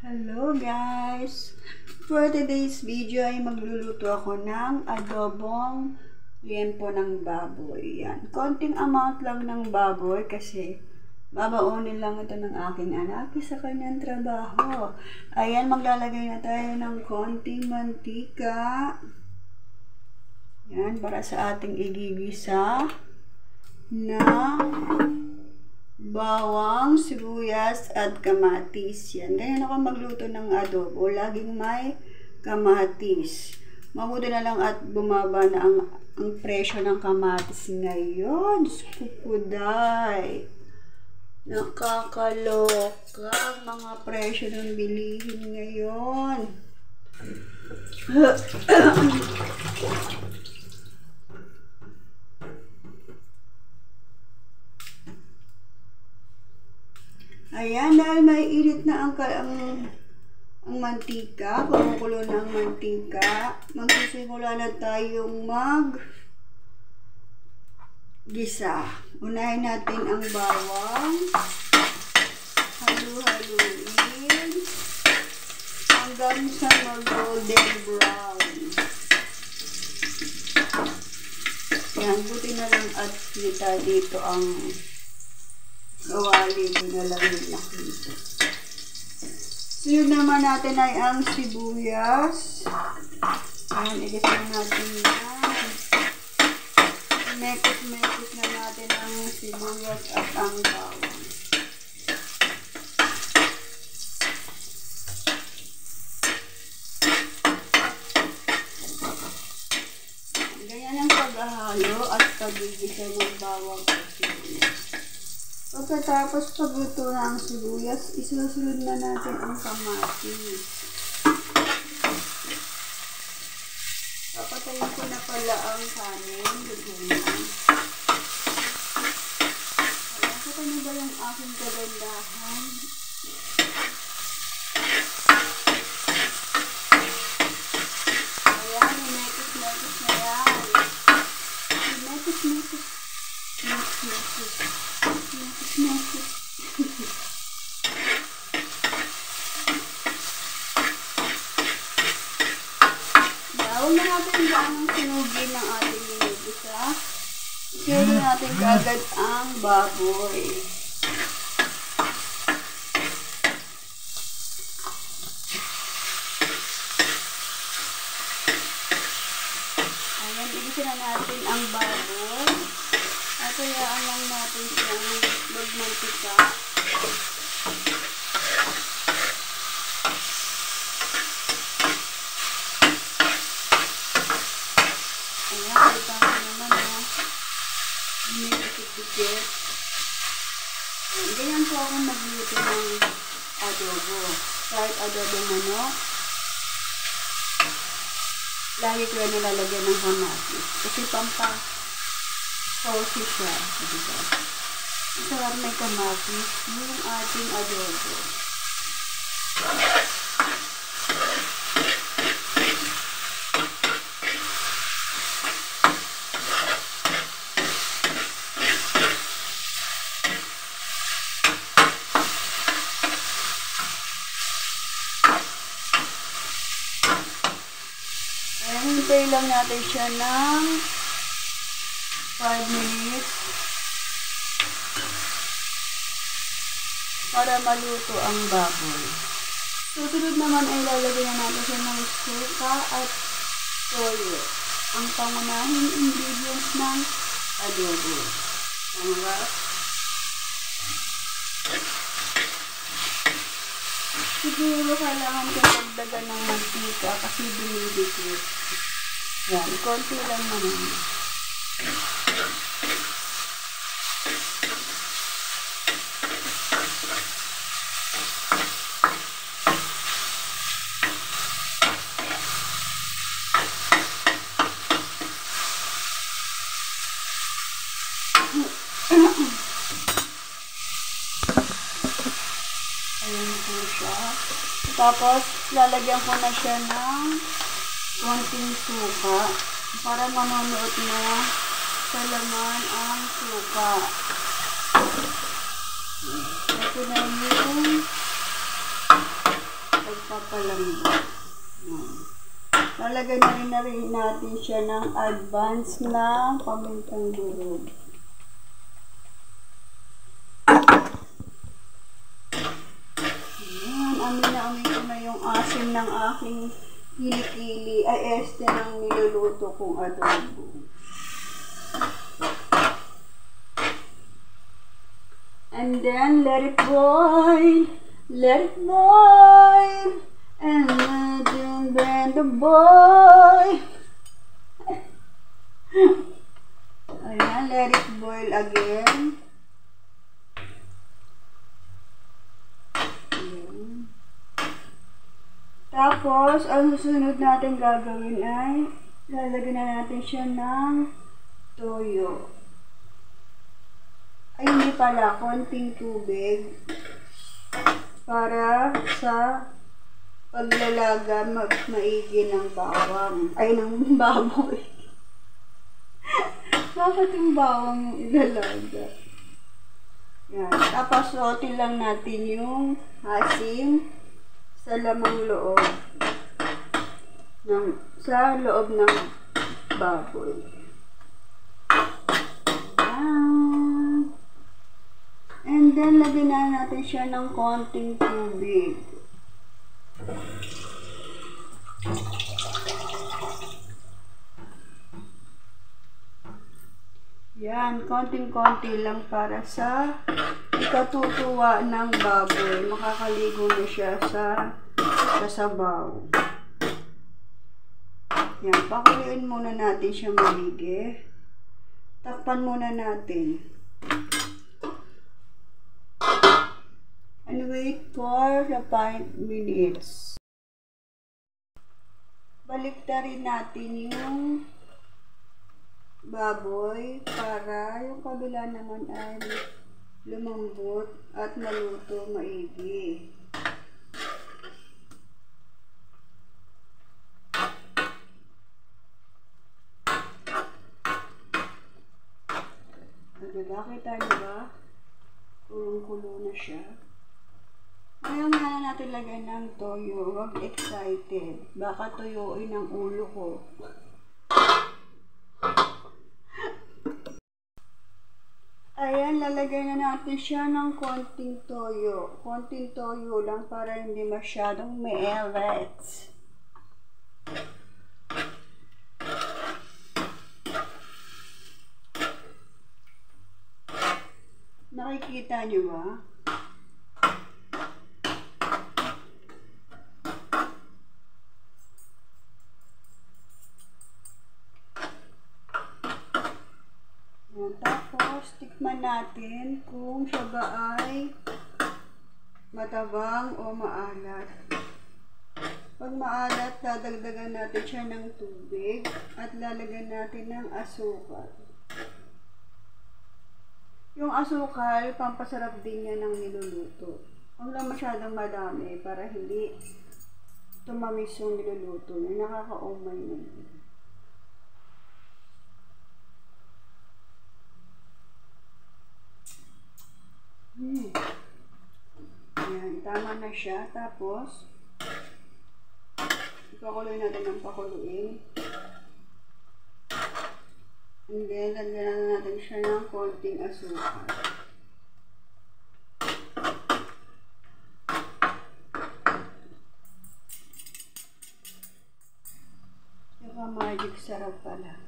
Hello guys! For today's video ay magluluto ako ng adobong liempo ng baboy. Yan. Konting amount lang ng baboy kasi babaunin lang ito ng aking anak sa kanyang trabaho. Ayan, maglalagay na tayo ng konting mantika. Yan, para sa ating igigisa na bawang, sibuyas, at kamatis. Yan. Ganyan ako magluto ng adobo. Laging may kamatis. Mabuti na lang at bumaba na ang presyo ng kamatis ngayon. Skupuday. Nakakaloka ang mga presyo ng bilihin ngayon. Ayan, dahil may init na ang mantika, kumukulo na ang mantika, magsisimula na tayong gisa. Unahin natin ang bawang, halu-haluin, hanggang sa mag-golden brown. Yan, buti na lang at kita dito ang kawali ko na lang yung nakita. Sunod naman natin ay ang sibuyas. Ayan, igisan natin yan. Mekos-mekos na natin ang sibuyas at ang bawang. Ganyan ang paghahalo at pagigisa ng bawang at sibuyas. Pagkatapos pagluto na ang sibuyas, isusunod na natin ang kamatis. Papatayin ko na pala ang kanin. Ayan, kita niyo ba yung aking kagandahan? Ayan, umekos-mekos na yan. Umekos-mekos. Huwag na natin gaanong sinugin ng ating ginigisa. Sinugin natin agad ang baboy. Ayan, igisa na natin ang baboy. At hayaan lang natin siyang magmantika. Ayan, kita ko naman may dikit-dikit. Ganyan po ako magluto ng adobo. Kahit adobo manok, lagi ko yan nilalagyan ng kamatis. Kasi saucy siya. Diba? Masarap may kamatis yung ating adobo. Ayan, hintay lang natin siya ng 5 minutes para maluto ang baboy. Susunod naman ay lalagyan na natin siya ng suka at toyo. Ang pangunahing ingredients ng adobo. Tama? Siguro kailangan ko magdagan ng mantika kasi dumidikit. Yan, konti lang naman. Ayan po siya. Tapos, lalagyan ko na siya ng konting suka para manunuot na sa laman ang suka. Ito na yung papalambot. Lalagyan na rin natin siya ng advance na pamintang durog. Ayan, amin ko na yung asim ng aking kilikili, ay este ng niluluto kong adobo. And then let it boil, and then the boil. Ayan, let it boil again. Ayan. Tapos, ang susunod natin gagawin ay lalagyan na natin siya ng toyo. Ay, hindi pala, konting tubig para sa paglalaga maigi ng bawang. Ay, ng baboy. Bakit yung bawang yung ilalaga? Yan. Tapos, sotin lang natin yung asim sa lamang loob. Sa loob ng baboy. And then, lagyan na natin siya ng konting tubig. Yan, konting-konti lang para sa ikatutuwa ng baboy. Makakaligo na siya sa sabaw. Yan, pakuluin muna natin siya maigi. Takpan muna natin. And wait for 5 minutes. Baliktarin natin yung baboy para yung kabila naman ay lumambot at maluto maigi. Diba? Kita niyo ba? Kulong-kulo na siya. Ngayon na natin lagyan ng toyo. Huwag excited. Baka tuyuin ang ulo ko. Ayan, lalagyan na natin siya ng konting toyo. Konting toyo lang para hindi masyadong maalat. Nakikita niyo ba? Tapos, tikman natin kung siya ba ay matabang o maalat. Pag maalat, dadagdagan natin siya ng tubig at lalagyan natin ng asukal. Yung asukal, pampasarap din niya ng niluluto. Huwag lang masyadong madami para hindi tumamis yung niluluto niya. Nakakaumay naman. Ayan, tama na siya. Tapos, ipakuloy natin ng pakuluin. And then, lagyan na natin siya ng konting asukal. Yung magic sarap pala.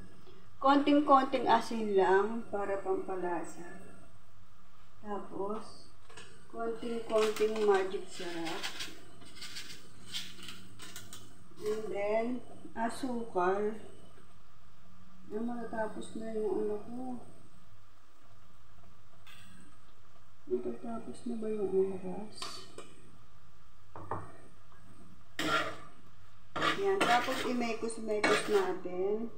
Konting-konting asin lang para pampalasa. Tapos, konting-konting magic sarap. And then, asukal. Matatapos na yung ano ko. Matatapos na ba yung oras? Yan. Tapos, imekos-mekos natin.